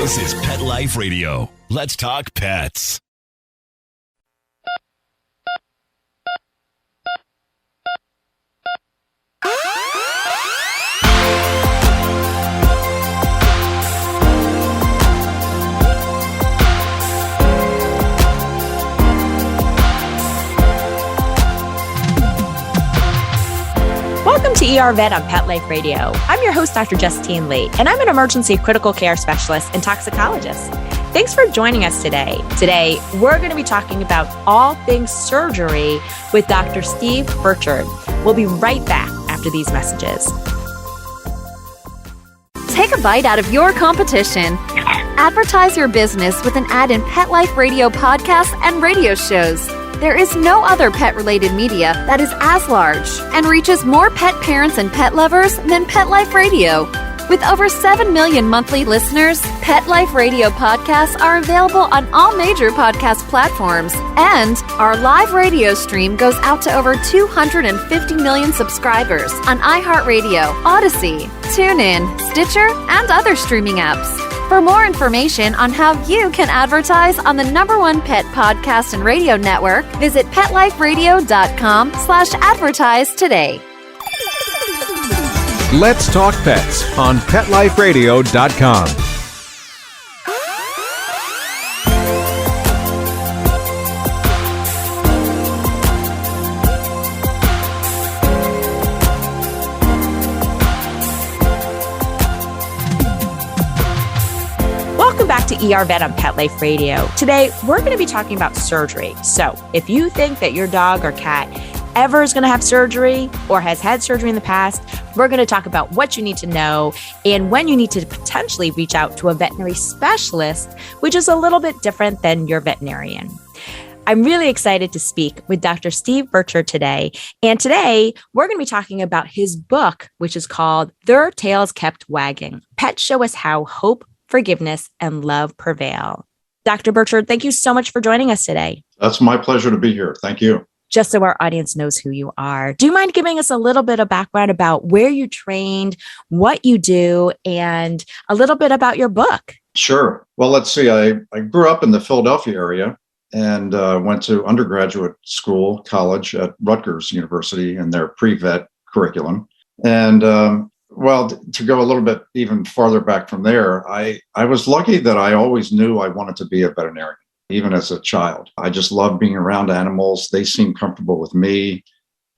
This is Pet Life Radio. Let's talk pets. Welcome to ER Vet on Pet Life Radio. I'm your host, Dr. Justine Lee, and I'm an emergency critical care specialist and toxicologist. Thanks for joining us today. Today, we're going to be talking about all things surgery with Dr. Steve Birchard. We'll be right back after these messages. Take a bite out of your competition. Advertise your business with an ad in Pet Life Radio podcasts and radio shows. There is no other pet-related media that is as large and reaches more pet parents and pet lovers than Pet Life Radio. With over 7 million monthly listeners, Pet Life Radio podcasts are available on all major podcast platforms, and our live radio stream goes out to over 250 million subscribers on iHeartRadio, Odyssey, TuneIn, Stitcher, and other streaming apps. For more information on how you can advertise on the #1 pet podcast and radio network, visit PetLifeRadio.com/advertise today. Let's Talk Pets on PetLifeRadio.com. Welcome back to ER Vet on Pet Life Radio. Today, we're going to be talking about surgery. So if you think that your dog or cat ever is going to have surgery or has had surgery in the past, we're going to talk about what you need to know and when you need to potentially reach out to a veterinary specialist, which is a little bit different than your veterinarian. I'm really excited to speak with Dr. Steve Birchard today. And today, we're going to be talking about his book, which is called Their Tails Kept Wagging. Pets Show Us How Hope, Forgiveness, and Love Prevail. Dr. Birchard, thank you so much for joining us today. That's my pleasure to be here. Thank you. Just so our audience knows who you are, do you mind giving us a little bit of background about where you trained, what you do, and a little bit about your book? Sure. Well, let's see. I grew up in the Philadelphia area and went to undergraduate school, college at Rutgers University in their pre-vet curriculum. And well, to go a little bit even farther back from there, I was lucky that I always knew I wanted to be a veterinarian. Even as a child, I just loved being around animals. They seemed comfortable with me.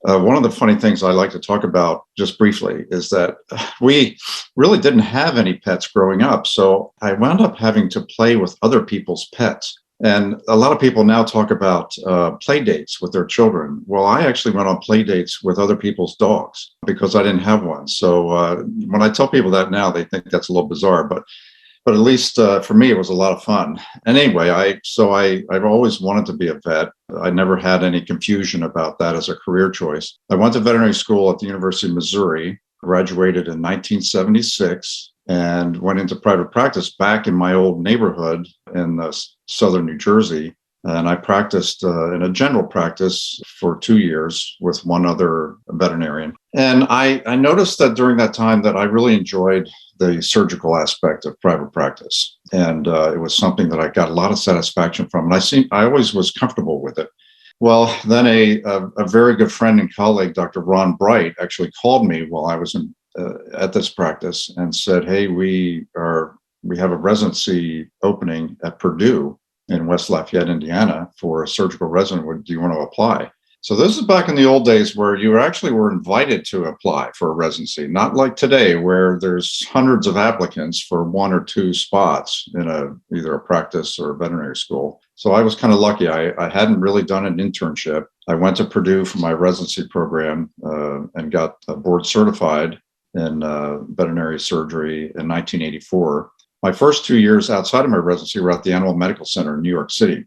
One of the funny things I like to talk about just briefly is that we really didn't have any pets growing up. So I wound up having to play with other people's pets. And a lot of people now talk about play dates with their children. Well, I actually went on play dates with other people's dogs because I didn't have one. So when I tell people that now, they think that's a little bizarre, but at least for me, it was a lot of fun. And anyway, I've always wanted to be a vet. I never had any confusion about that as a career choice. I went to veterinary school at the University of Missouri, graduated in 1976, and went into private practice back in my old neighborhood in southern New Jersey. And I practiced in a general practice for 2 years with one other veterinarian. And I noticed that during that time that I really enjoyed the surgical aspect of private practice. And it was something that I got a lot of satisfaction from. And I always was comfortable with it. Well, then a very good friend and colleague, Dr. Ron Bright, actually called me while I was at this practice and said, hey, we have a residency opening at Purdue in West Lafayette, Indiana for a surgical resident. Do you want to apply? So this is back in the old days where you actually were invited to apply for a residency, not like today where there's hundreds of applicants for 1 or 2 spots in either a practice or a veterinary school. So I was kind of lucky. I hadn't really done an internship. I went to Purdue for my residency program and got board certified in veterinary surgery in 1984. My first 2 years outside of my residency were at the Animal Medical Center in New York City,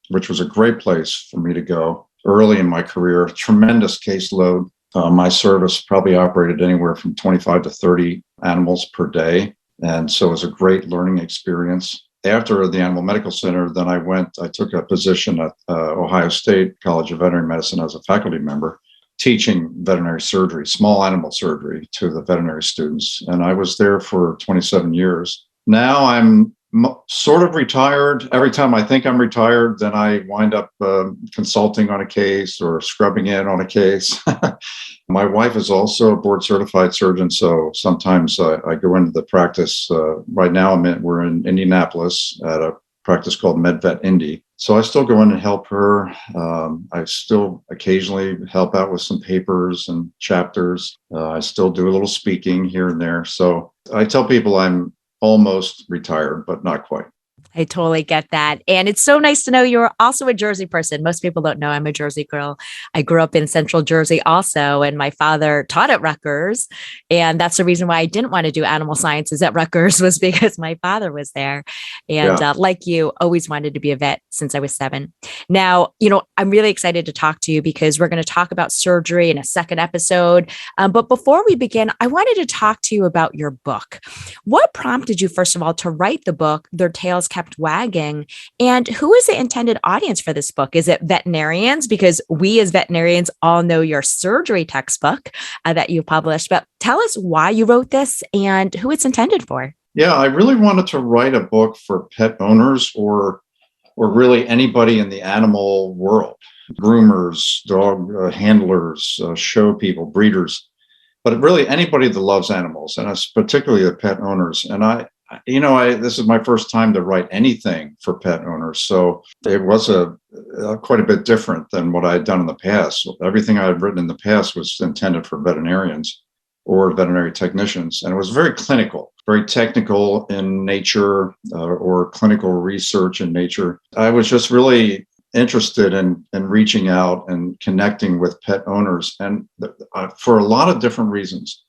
which was a great place for me to go. Early in my career, tremendous caseload. My service probably operated anywhere from 25 to 30 animals per day. And so it was a great learning experience. After the Animal Medical Center, then I took a position at Ohio State College of Veterinary Medicine as a faculty member, teaching veterinary surgery, small animal surgery to the veterinary students. And I was there for 27 years. Now I'm sort of retired. Every time I think I'm retired, then I wind up consulting on a case or scrubbing in on a case. My wife is also a board certified surgeon, so sometimes I go into the practice. Right now, we're in Indianapolis at a practice called MedVet Indy. So I still go in and help her. I still occasionally help out with some papers and chapters. I still do a little speaking here and there. So I tell people I'm almost retired, but not quite. I totally get that. And it's so nice to know you're also a Jersey person. Most people don't know I'm a Jersey girl. I grew up in Central Jersey also, and my father taught at Rutgers. And that's the reason why I didn't want to do animal sciences at Rutgers, was because my father was there. And like you, always wanted to be a vet since I was 7. Now, I'm really excited to talk to you because we're going to talk about surgery in a second episode. But before we begin, I wanted to talk to you about your book. What prompted you, first of all, to write the book, Their Tails Kept Wagging? And who is the intended audience for this book? Is it veterinarians? Because we as veterinarians all know your surgery textbook that you published, but tell us why you wrote this and who it's intended for. Yeah, I really wanted to write a book for pet owners or really anybody in the animal world, groomers, dog handlers, show people, breeders, but really anybody that loves animals, and it's particularly the pet owners. And this is my first time to write anything for pet owners. So it was quite a bit different than what I had done in the past. Everything I had written in the past was intended for veterinarians or veterinary technicians. And it was very clinical, very technical in nature, or clinical research in nature. I was just really interested in reaching out and connecting with pet owners, and for a lot of different reasons.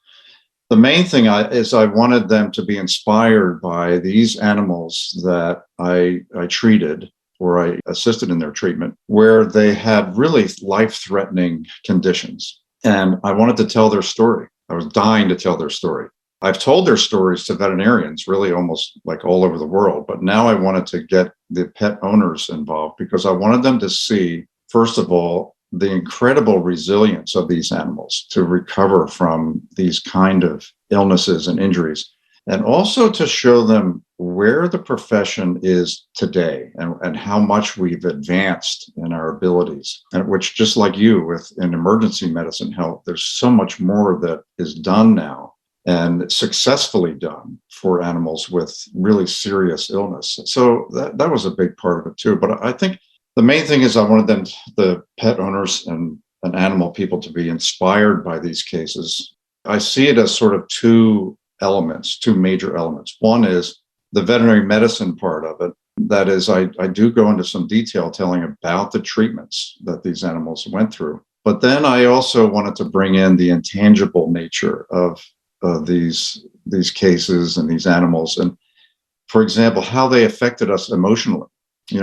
The main thing is I wanted them to be inspired by these animals that I treated or I assisted in their treatment, where they had really life-threatening conditions. And I wanted to tell their story. I was dying to tell their story. I've told their stories to veterinarians, really almost like all over the world. But now I wanted to get the pet owners involved because I wanted them to see, first of all, the incredible resilience of these animals to recover from these kind of illnesses and injuries, and also to show them where the profession is today and how much we've advanced in our abilities, and which, just like you in emergency medicine health, there's so much more that is done now and successfully done for animals with really serious illness. So that was a big part of it too. But I think the main thing is I wanted the pet owners and animal people, to be inspired by these cases. I see it as sort of two major elements. One is the veterinary medicine part of it. That is, I do go into some detail telling about the treatments that these animals went through. But then I also wanted to bring in the intangible nature of these cases and these animals. And for example, how they affected us emotionally.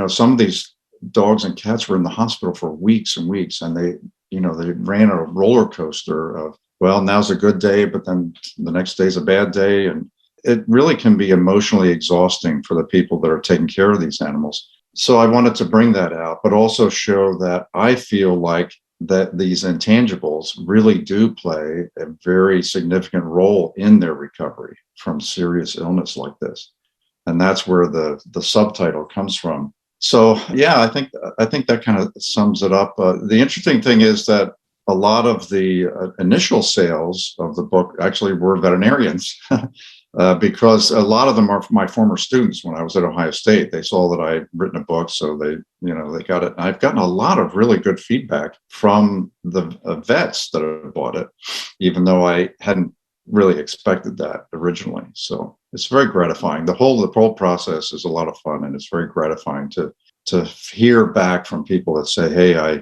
Some of these dogs and cats were in the hospital for weeks and weeks, and they ran a roller coaster of, well, now's a good day, but then the next day's a bad day. And it really can be emotionally exhausting for the people that are taking care of these animals. So I wanted to bring that out, but also show that I feel like that these intangibles really do play a very significant role in their recovery from serious illness like this. And that's where the subtitle comes from. So, yeah, I think that kind of sums it up. The interesting thing is that a lot of the initial sales of the book actually were veterinarians because a lot of them are my former students when I was at Ohio State. They saw that I'd written a book, so they got it. And I've gotten a lot of really good feedback from the vets that have bought it, even though I hadn't really expected that originally. So it's very gratifying. The whole process is a lot of fun, and it's very gratifying to hear back from people that say, hey, I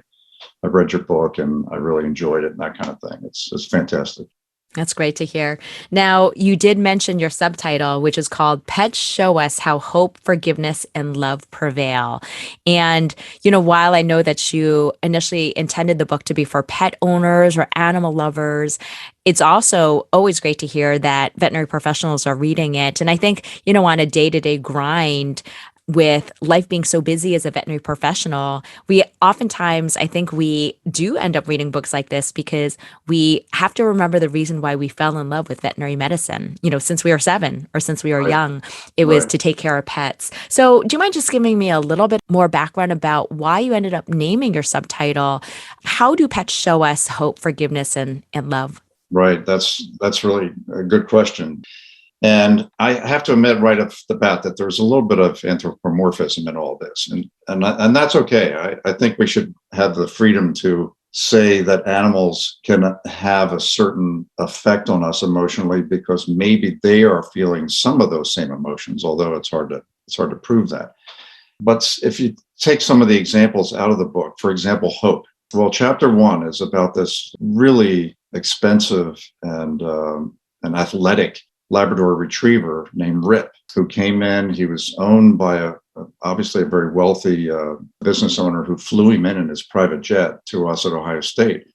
read your book and I really enjoyed it, and that kind of thing. It's fantastic. That's great to hear. Now, you did mention your subtitle, which is called Pets Show Us How Hope, Forgiveness, and Love Prevail. And, while I know that you initially intended the book to be for pet owners or animal lovers, it's also always great to hear that veterinary professionals are reading it. And I think, on a day-to-day grind, with life being so busy as a veterinary professional, we oftentimes, I think we do end up reading books like this because we have to remember the reason why we fell in love with veterinary medicine. Since we were 7 or since we were young, it was to take care of pets. So do you mind just giving me a little bit more background about why you ended up naming your subtitle, How Do Pets Show Us Hope, Forgiveness, and Love? Right. That's really a good question. And I have to admit right off the bat that there's a little bit of anthropomorphism in all this. And that's okay. I think we should have the freedom to say that animals can have a certain effect on us emotionally because maybe they are feeling some of those same emotions, although it's hard to prove that. But if you take some of the examples out of the book, for example, hope. Well, chapter 1 is about this really expensive and athletic Labrador retriever named Rip, who came in. He was owned by obviously a very wealthy business owner who flew him in his private jet to us at Ohio State.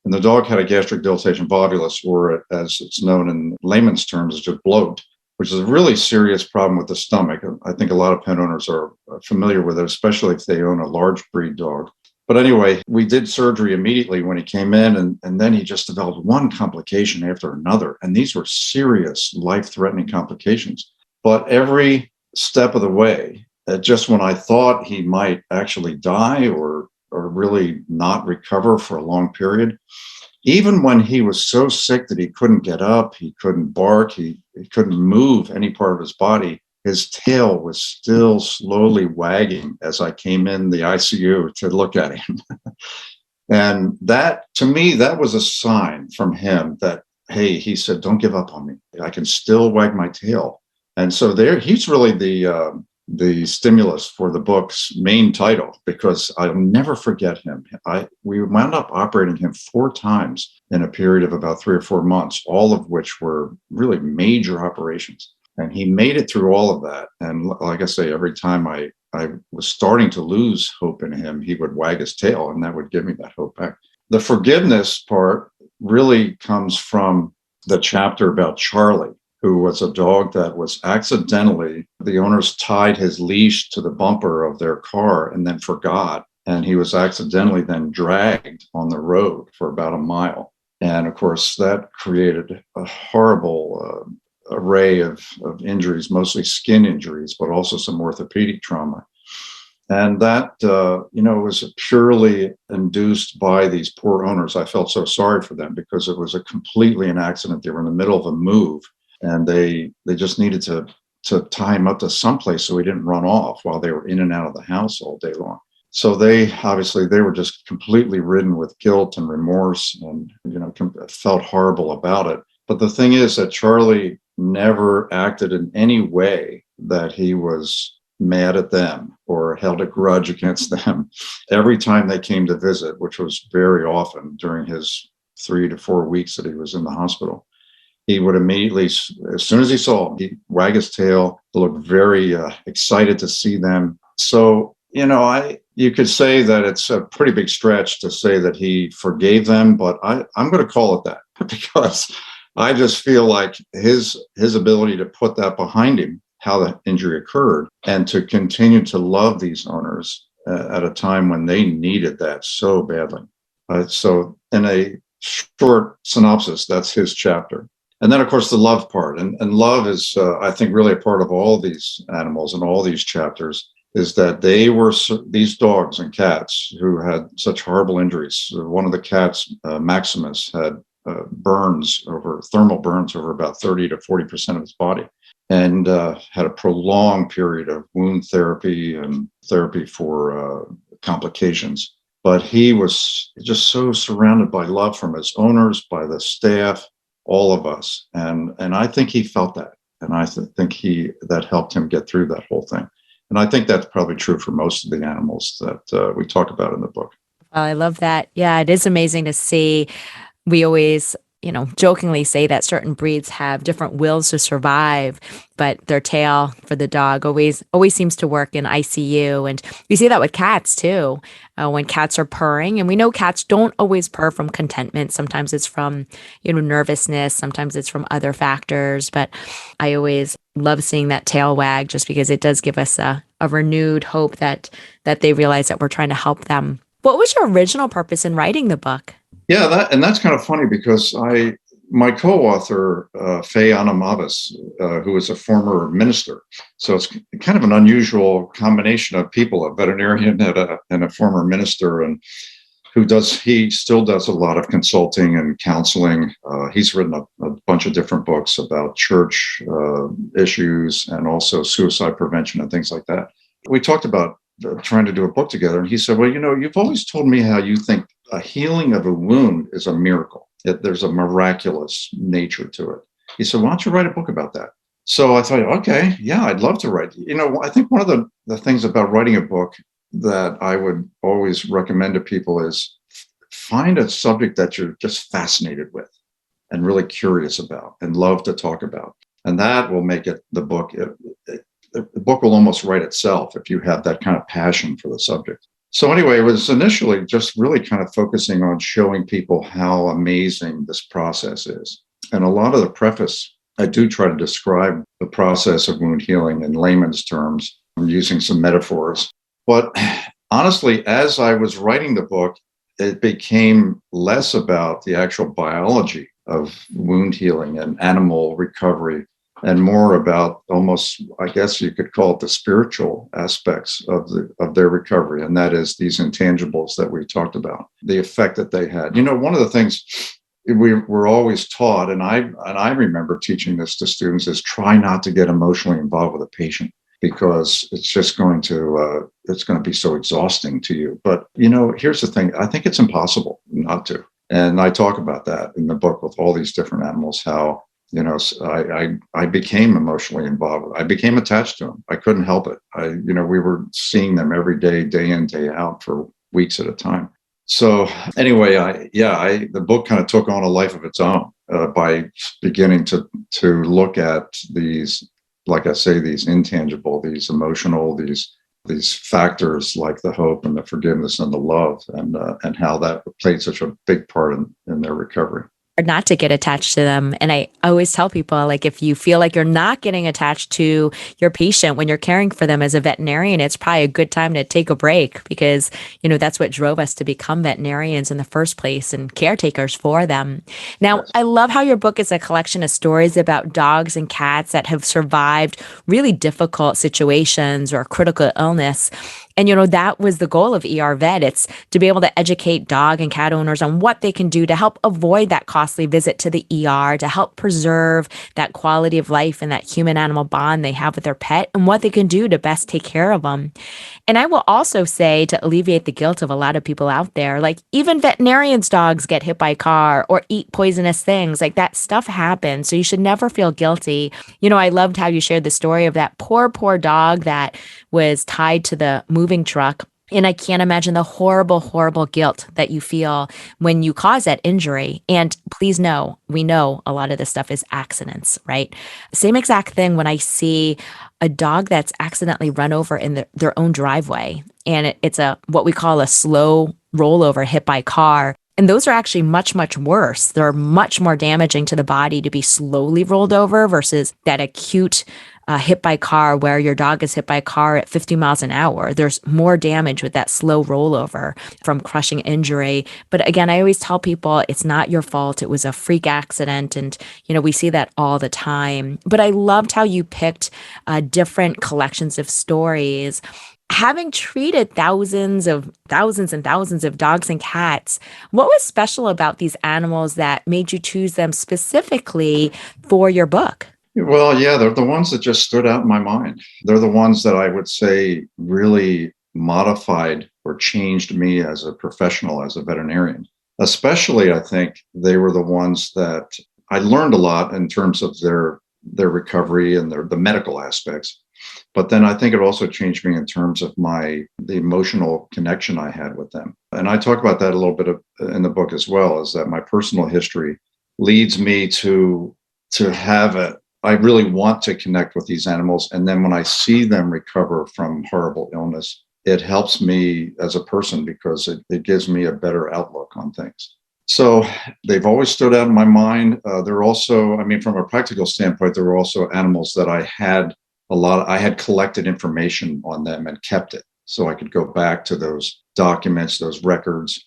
And the dog had a gastric dilatation volvulus, or as it's known in layman's terms, is just bloat, which is a really serious problem with the stomach. I think a lot of pet owners are familiar with it, especially if they own a large breed dog. But anyway, we did surgery immediately when he came in, and then he just developed one complication after another. And these were serious, life-threatening complications. But every step of the way, just when I thought he might actually die or really not recover for a long period, even when he was so sick that he couldn't get up, he couldn't bark, he couldn't move any part of his body, his tail was still slowly wagging as I came in the ICU to look at him. And that, to me, that was a sign from him that, hey, he said, don't give up on me. I can still wag my tail. And so there, he's really the stimulus for the book's main title, because I'll never forget him. We wound up operating him 4 times in a period of about 3 or 4 months, all of which were really major operations. And he made it through all of that. And like I say, every time I was starting to lose hope in him, he would wag his tail, and that would give me that hope back. The forgiveness part really comes from the chapter about Charlie, who was a dog that was accidentally, the owners tied his leash to the bumper of their car and then forgot. And he was accidentally then dragged on the road for about a mile. And of course, that created a horrible array of injuries, mostly skin injuries, but also some orthopedic trauma. And that, was purely induced by these poor owners. I felt so sorry for them because it was completely an accident. They were in the middle of a move, and they just needed to tie him up to someplace so he didn't run off while they were in and out of the house all day long. So they were just completely ridden with guilt and remorse, and felt horrible about it. But the thing is that Charlie never acted in any way that he was mad at them or held a grudge against them. Every time they came to visit, which was very often during his 3 to 4 weeks that he was in the hospital, he would immediately, as soon as he saw them, he'd wag his tail, look very excited to see them. So, you could say that it's a pretty big stretch to say that he forgave them, but I'm going to call it that because I just feel like his ability to put that behind him, how the injury occurred, and to continue to love these owners at a time when they needed that so badly. So in a short synopsis, that's his chapter. And then, of course, the love part. And love is, I think, really a part of all these animals and all these chapters, is that they were these dogs and cats who had such horrible injuries. One of the cats, Maximus, had thermal burns over about 30 to 40% of his body, and had a prolonged period of wound therapy and therapy for complications. But he was just so surrounded by love from his owners, by the staff, all of us. And I think he felt that. And I think that helped him get through that whole thing. And I think that's probably true for most of the animals that we talk about in the book. Well, I love that. Yeah, it is amazing to see. We always, jokingly say that certain breeds have different wills to survive, but their tail for the dog always seems to work in ICU. And we see that with cats too, when cats are purring. And we know cats don't always purr from contentment. Sometimes it's from, nervousness. Sometimes it's from other factors. But I always love seeing that tail wag just because it does give us a renewed hope that they realize that we're trying to help them. What was your original purpose in writing the book? Yeah, that's kind of funny because my co-author, Faye Anamavis, who is a former minister. So it's kind of an unusual combination of people, a veterinarian and a former minister, and he still does a lot of consulting and counseling. He's written a bunch of different books about church issues and also suicide prevention and things like that. We talked about trying to do a book together, and he said, well, you've always told me how you think a healing of a wound is a miracle. There's a miraculous nature to it. He said, why don't you write a book about that? So I thought, okay, yeah, I'd love to write. I think one of the things about writing a book that I would always recommend to people is find a subject that you're just fascinated with and really curious about and love to talk about. And that will make it the book. The book will almost write itself if you have that kind of passion for the subject. So anyway, it was initially just really kind of focusing on showing people how amazing this process is. And a lot of the preface, I do try to describe the process of wound healing in layman's terms. I'm using some metaphors. But honestly, as I was writing the book, it became less about the actual biology of wound healing and animal recovery and more about almost, I guess you could call it the spiritual aspects of their recovery. And that is these intangibles that we talked about, the effect that they had. One of the things we were always taught, and I remember teaching this to students, is try not to get emotionally involved with a patient, because it's just going to be so exhausting to you. But, here's the thing. I think it's impossible not to. And I talk about that in the book with all these different animals, how, I became emotionally involved. I became attached to them. I couldn't help it. We were seeing them every day, day in, day out for weeks at a time. So anyway, the book kind of took on a life of its own by beginning to look at these, like I say, these intangible, these emotional, these factors like the hope and the forgiveness and the love, and how that played such a big part in their recovery. Not to get attached to them. And I always tell people, like, if you feel like you're not getting attached to your patient when you're caring for them as a veterinarian, it's probably a good time to take a break, because, that's what drove us to become veterinarians in the first place and caretakers for them. Now, yes. I love how your book is a collection of stories about dogs and cats that have survived really difficult situations or critical illness. And, that was the goal of ER Vet. It's to be able to educate dog and cat owners on what they can do to help avoid that costly visit to the ER, to help preserve that quality of life and that human-animal bond they have with their pet, and what they can do to best take care of them. And I will also say, to alleviate the guilt of a lot of people out there, like, even veterinarians' dogs get hit by a car or eat poisonous things. Like, that stuff happens. So you should never feel guilty. I loved how you shared the story of that poor dog that was tied to the moving truck. And I can't imagine the horrible, horrible guilt that you feel when you cause that injury. And please know, we know a lot of this stuff is accidents, right? Same exact thing when I see a dog that's accidentally run over in their own driveway. And it's what we call a slow rollover, hit by car. And those are actually much, much worse. They're much more damaging to the body to be slowly rolled over versus that acute hit by car where your dog is hit by a car at 50 miles an hour. There's more damage with that slow rollover from crushing injury. But again, I always tell people it's not your fault. It was a freak accident. And, we see that all the time. But I loved how you picked different collections of stories. Having treated thousands and thousands of dogs and cats, what was special about these animals that made you choose them specifically for your book? Well, yeah, they're the ones that just stood out in my mind. They're the ones that I would say really modified or changed me as a professional, as a veterinarian. Especially, I think they were the ones that I learned a lot in terms of their recovery and the medical aspects. But then I think it also changed me in terms of the emotional connection I had with them. And I talk about that a little bit in the book as well, is that my personal history leads me to have I really want to connect with these animals. And then when I see them recover from horrible illness, it helps me as a person because it gives me a better outlook on things. So they've always stood out in my mind. They're also, I mean, from a practical standpoint, there were also animals that I had collected information on them and kept it. So I could go back to those documents, those records.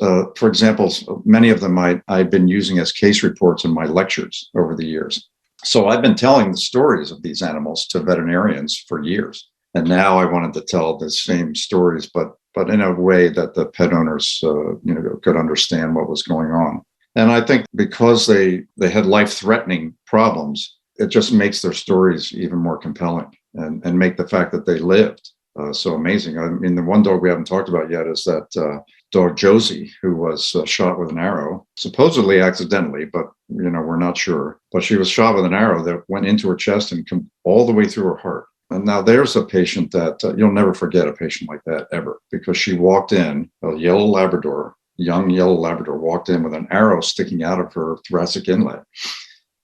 For example, many of them I've been using as case reports in my lectures over the years. So I've been telling the stories of these animals to veterinarians for years. And now I wanted to tell the same stories, but in a way that the pet owners could understand what was going on. And I think because they had life-threatening problems, it just makes their stories even more compelling and make the fact that they lived so amazing. I mean, the one dog we haven't talked about yet is that dog Josie, who was shot with an arrow, supposedly accidentally, but we're not sure. But she was shot with an arrow that went into her chest and come all the way through her heart. And now there's a patient that you'll never forget a patient like that ever, because she walked in, a young yellow Labrador walked in with an arrow sticking out of her thoracic inlet.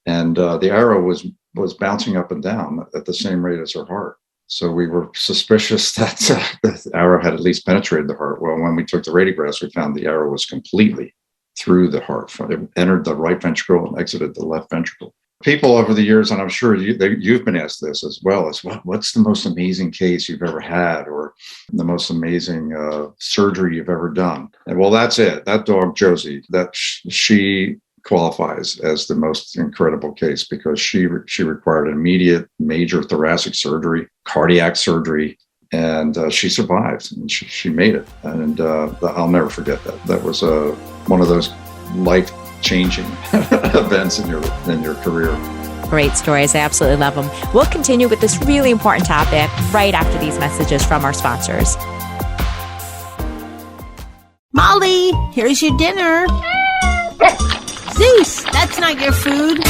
And the arrow was bouncing up and down at the same rate as her heart. So we were suspicious that the arrow had at least penetrated the heart. Well, when we took the radiographs, we found the arrow was completely through the heart. It entered the right ventricle and exited the left ventricle. People over the years, and I'm sure you've been asked this as well, is what's the most amazing case you've ever had, or the most amazing surgery you've ever done? And well, that's it. That dog Josie, she qualifies as the most incredible case, because she required an immediate major thoracic surgery, cardiac surgery, and she survived, and she made it. And I'll never forget that. That was one of those life-changing events in your career. Great stories. I absolutely love them. We'll continue with this really important topic right after these messages from our sponsors. Molly, here's your dinner. Zeus, that's not your food.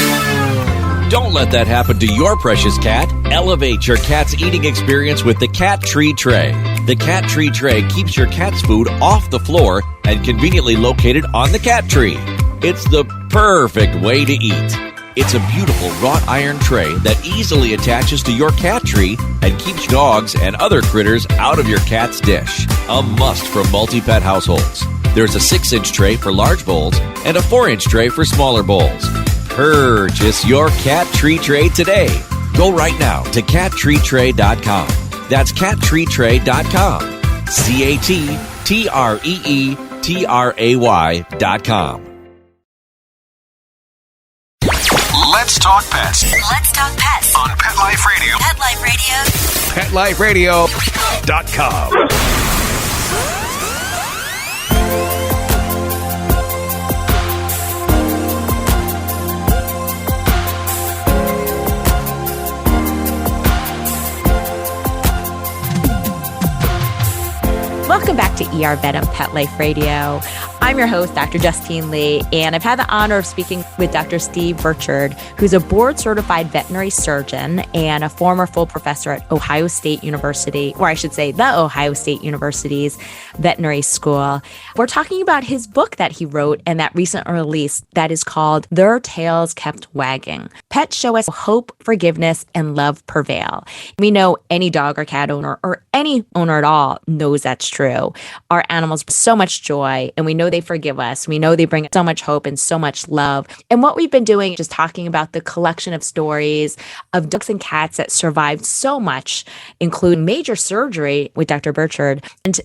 Don't let that happen to your precious cat. Elevate your cat's eating experience with the Cat Tree Tray. The Cat Tree Tray keeps your cat's food off the floor and conveniently located on the cat tree. It's the perfect way to eat. It's a beautiful wrought iron tray that easily attaches to your cat tree and keeps dogs and other critters out of your cat's dish. A must for multi-pet households. There's a 6-inch tray for large bowls and a 4-inch tray for smaller bowls. Purchase your Cat Tree Tray today. Go right now to cattreetray.com. That's cattreetray.com. CATTREETRAY.com. Let's talk pets. Let's talk pets On Pet Life Radio. Pet Life Radio. PetLifeRadio.com. Welcome back to ER Vet on Pet Life Radio. I'm your host, Dr. Justine Lee, and I've had the honor of speaking with Dr. Steve Birchard, who's a board-certified veterinary surgeon and a former full professor at Ohio State University, or I should say the Ohio State University's veterinary school. We're talking about his book that he wrote and that recent release that is called Their Tails Kept Wagging. Pets show us hope, forgiveness, and love prevail. We know any dog or cat owner, or any owner at all, knows that's true. Our animals bring so much joy, and we know they forgive us. We know they bring so much hope and so much love. And what we've been doing is just talking about the collection of stories of dogs and cats that survived so much, including major surgery with Dr. Birchard. And,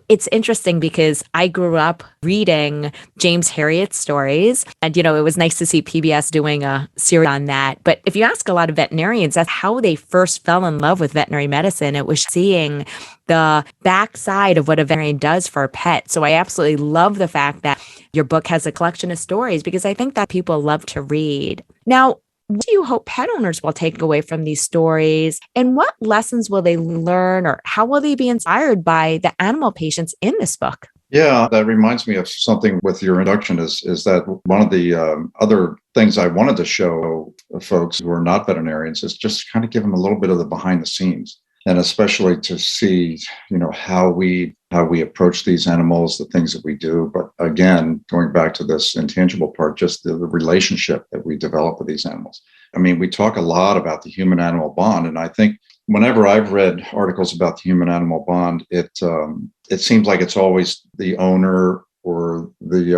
it's interesting because I grew up reading James Herriot's stories. And, it was nice to see PBS doing a series on that. But if you ask a lot of veterinarians, that's how they first fell in love with veterinary medicine. It was seeing the backside of what a veterinarian does for a pet. So I absolutely love the fact that your book has a collection of stories, because I think that people love to read. Now, what do you hope pet owners will take away from these stories? And what lessons will they learn, or how will they be inspired by the animal patients in this book? Yeah, that reminds me of something with your introduction is that one of the other things I wanted to show folks who are not veterinarians is just kind of give them a little bit of the behind the scenes. And especially to see, how we approach these animals, the things that we do. But again, going back to this intangible part, just the relationship that we develop with these animals. I mean, we talk a lot about the human-animal bond, and I think whenever I've read articles about the human-animal bond, it seems like it's always the owner or the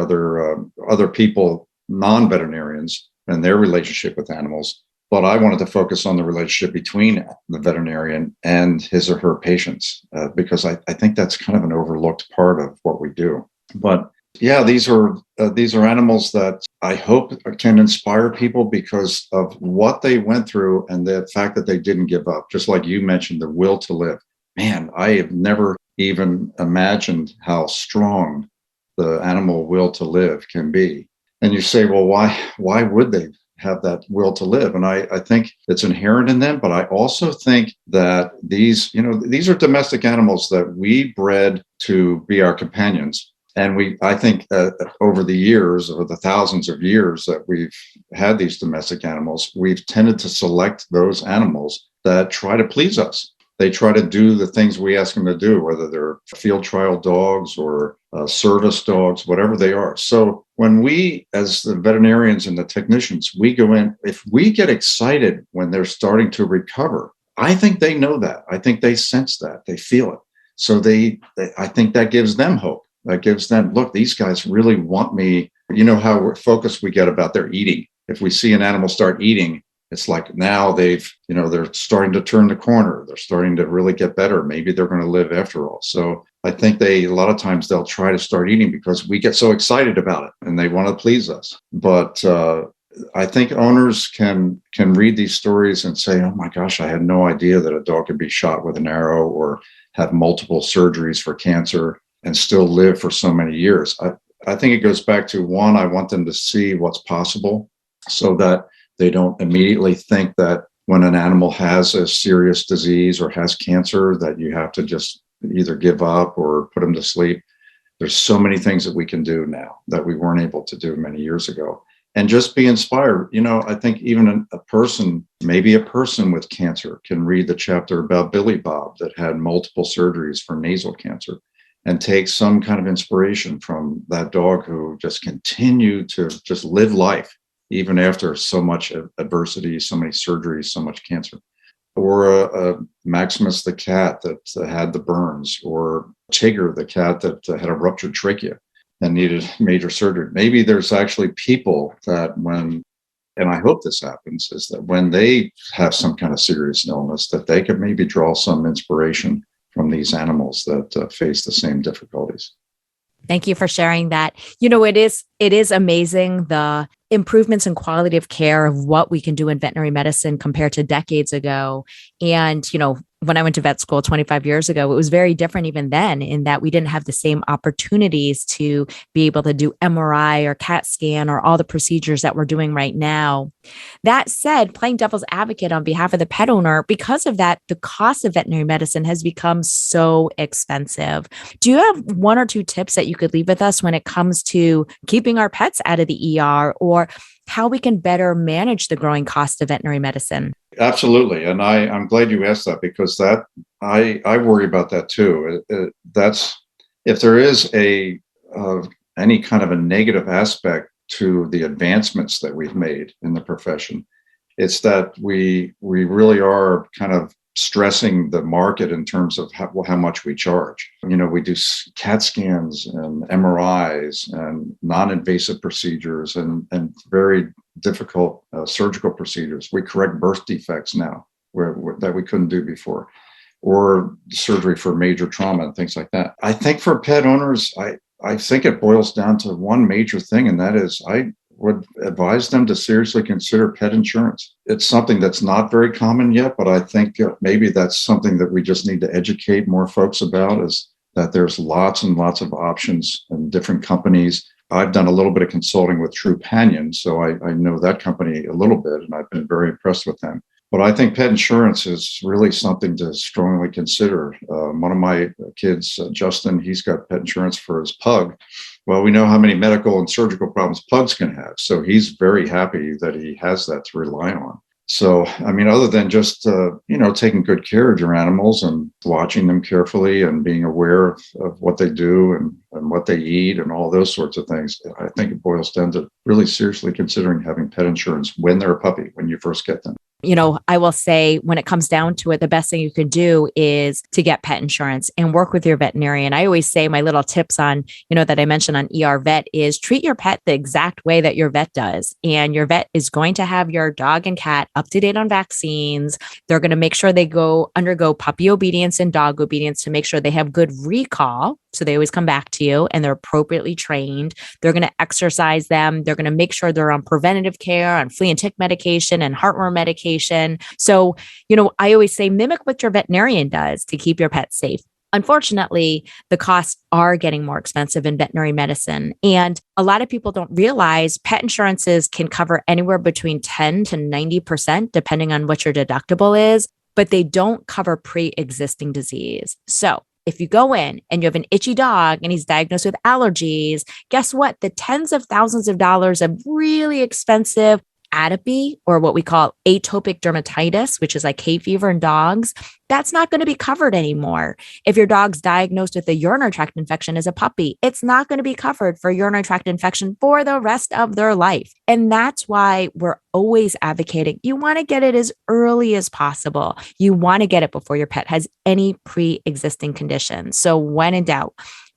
other people, non-veterinarians, and their relationship with animals. But I wanted to focus on the relationship between the veterinarian and his or her patients, because I think that's kind of an overlooked part of what we do. But yeah, these are animals that I hope can inspire people because of what they went through and the fact that they didn't give up. Just like you mentioned, the will to live. Man, I have never even imagined how strong the animal will to live can be. And you say, well, why would they have that will to live? And I think it's inherent in them, but I also think that these are domestic animals that we bred to be our companions. And I think over the thousands of years that we've had these domestic animals, we've tended to select those animals that try to please us. They try to do the things we ask them to do, whether they're field trial dogs or service dogs, whatever they are. So when we, as the veterinarians and the technicians, we go in, if we get excited when they're starting to recover, I think they know that. I think they sense that. They feel it. So I think that gives them hope. That gives them, look, these guys really want me. You know how focused we get about their eating. If we see an animal start eating, it's like now they're starting to turn the corner. They're starting to really get better. Maybe they're going to live after all. So I think a lot of times they'll try to start eating because we get so excited about it and they want to please us. But I think owners can read these stories and say, oh my gosh, I had no idea that a dog could be shot with an arrow or have multiple surgeries for cancer and still live for so many years. I think it goes back to, one, I want them to see what's possible so that they don't immediately think that when an animal has a serious disease or has cancer, that you have to just either give up or put them to sleep. There's so many things that we can do now that we weren't able to do many years ago. And just be inspired. I think even a person with cancer can read the chapter about Billy Bob that had multiple surgeries for nasal cancer and take some kind of inspiration from that dog who just continued to just live life, even after so much adversity, so many surgeries, so much cancer. Or Maximus the cat that had the burns, or Tigger the cat that had a ruptured trachea and needed major surgery. Maybe there's actually people that and I hope this happens, is that when they have some kind of serious illness, that they could maybe draw some inspiration from these animals that face the same difficulties. Thank you for sharing that. It is amazing the improvements in quality of care of what we can do in veterinary medicine compared to decades ago. And, when I went to vet school 25 years ago, it was very different even then, in that we didn't have the same opportunities to be able to do MRI or CAT scan or all the procedures that we're doing right now. That said, playing devil's advocate on behalf of the pet owner, because of that, the cost of veterinary medicine has become so expensive. Do you have one or two tips that you could leave with us when it comes to keeping our pets out of the ER, or how we can better manage the growing cost of veterinary medicine? Absolutely. And I'm glad you asked that, because I worry about that too. That's, if there is any kind of a negative aspect to the advancements that we've made in the profession, it's that we really are kind of stressing the market in terms of how much we charge. We do CAT scans and MRIs and non-invasive procedures and very difficult surgical procedures. We correct birth defects now that we couldn't do before, or surgery for major trauma and things like that. I think for pet owners, I think it boils down to one major thing, and that is I would advise them to seriously consider pet insurance. It's something that's not very common yet, but I think maybe that's something that we just need to educate more folks about, is that there's lots and lots of options and different companies. I've done a little bit of consulting with Trupanion, so I know that company a little bit, and I've been very impressed with them. But I think pet insurance is really something to strongly consider. One of my kids, Justin, he's got pet insurance for his pug. Well, we know how many medical and surgical problems pugs can have. So he's very happy that he has that to rely on. So, other than just, taking good care of your animals and watching them carefully and being aware of what they do and what they eat and all those sorts of things, I think it boils down to really seriously considering having pet insurance when they're a puppy, when you first get them. I will say when it comes down to it, the best thing you can do is to get pet insurance and work with your veterinarian. I always say my little tips on, that I mentioned on ER Vet is treat your pet the exact way that your vet does. And your vet is going to have your dog and cat up to date on vaccines. They're going to make sure they undergo puppy obedience and dog obedience to make sure they have good recall. So they always come back to you and they're appropriately trained. They're going to exercise them. They're going to make sure they're on preventative care, on flea and tick medication and heartworm medication. So, I always say mimic what your veterinarian does to keep your pet safe. Unfortunately, the costs are getting more expensive in veterinary medicine. And a lot of people don't realize pet insurances can cover anywhere between 10 to 90%, depending on what your deductible is, but they don't cover pre-existing disease. So if you go in and you have an itchy dog and he's diagnosed with allergies, guess what? The tens of thousands of dollars of really expensive atopy, or what we call atopic dermatitis, which is like hay fever in dogs, that's not going to be covered anymore. If your dog's diagnosed with a urinary tract infection as a puppy, it's not going to be covered for urinary tract infection for the rest of their life. And that's why we're always advocating, you want to get it as early as possible. You want to get it before your pet has any pre-existing conditions. So when in doubt,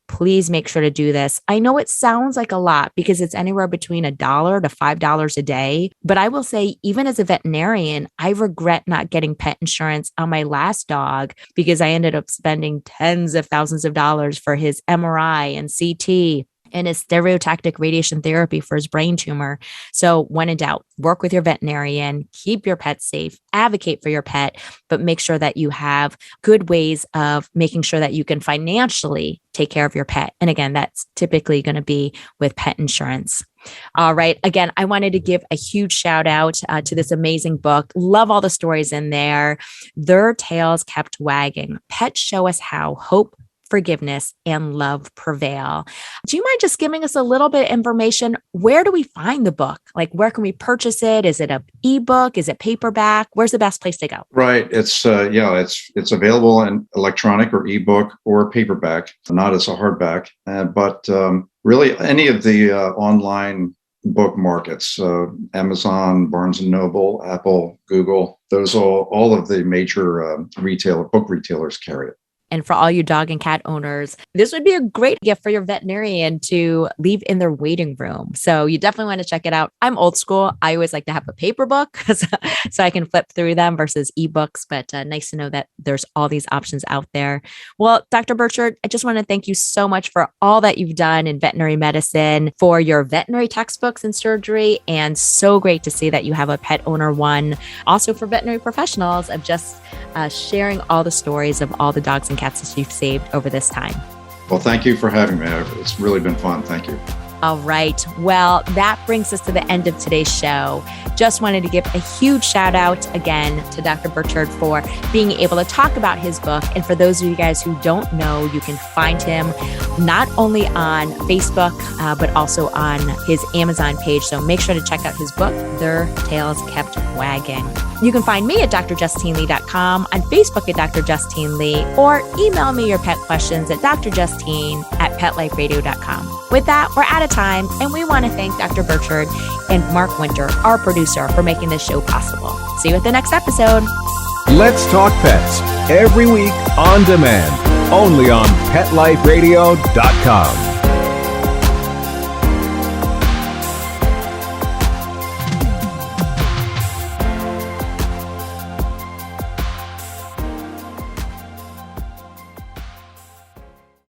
please make sure to do this. I know it sounds like a lot because it's anywhere between $1 to $5 a day. But I will say, even as a veterinarian, I regret not getting pet insurance on my last dog because I ended up spending tens of thousands of dollars for his MRI and CT and his stereotactic radiation therapy for his brain tumor. So when in doubt, work with your veterinarian, keep your pet safe, advocate for your pet, but make sure that you have good ways of making sure that you can financially take care of your pet. And again, that's typically going to be with pet insurance. All right. Again, I wanted to give a huge shout out to this amazing book. Love all the stories in there. Their Tails Kept Wagging. Pets show us how hope, forgiveness, and love prevail. Do you mind just giving us a little bit of information? Where do we find the book? Like, where can we purchase it? Is it an ebook? Is it paperback? Where's the best place to go? Right. It's available in electronic or ebook or paperback, not as a hardback, but really any of the online book markets, Amazon, Barnes & Noble, Apple, Google, those all of the major book retailers carry it. And for all you dog and cat owners, this would be a great gift for your veterinarian to leave in their waiting room. So you definitely want to check it out. I'm old school. I always like to have a paper book so I can flip through them versus ebooks, but nice to know that there's all these options out there. Well, Dr. Birchard, I just want to thank you so much for all that you've done in veterinary medicine, for your veterinary textbooks and surgery, and so great to see that you have a Pet Owner One. Also for veterinary professionals of just sharing all the stories of all the dogs and cats that you've saved over this time. Well, thank you for having me. It's really been fun. Thank you. All right. Well, that brings us to the end of today's show. Just wanted to give a huge shout out again to Dr. Birchard for being able to talk about his book. And for those of you guys who don't know, you can find him not only on Facebook, but also on his Amazon page. So make sure to check out his book, Their Tails Kept Wagging. You can find me at drjustinelee.com, on Facebook at Dr. Justine Lee, or email me your pet questions at drjustine@petliferadio.com. With that, we're out of time, and we want to thank Dr. Birchard and Mark Winter, our producer, for making this show possible. See you at the next episode. Let's Talk Pets, every week on demand, only on PetLifeRadio.com.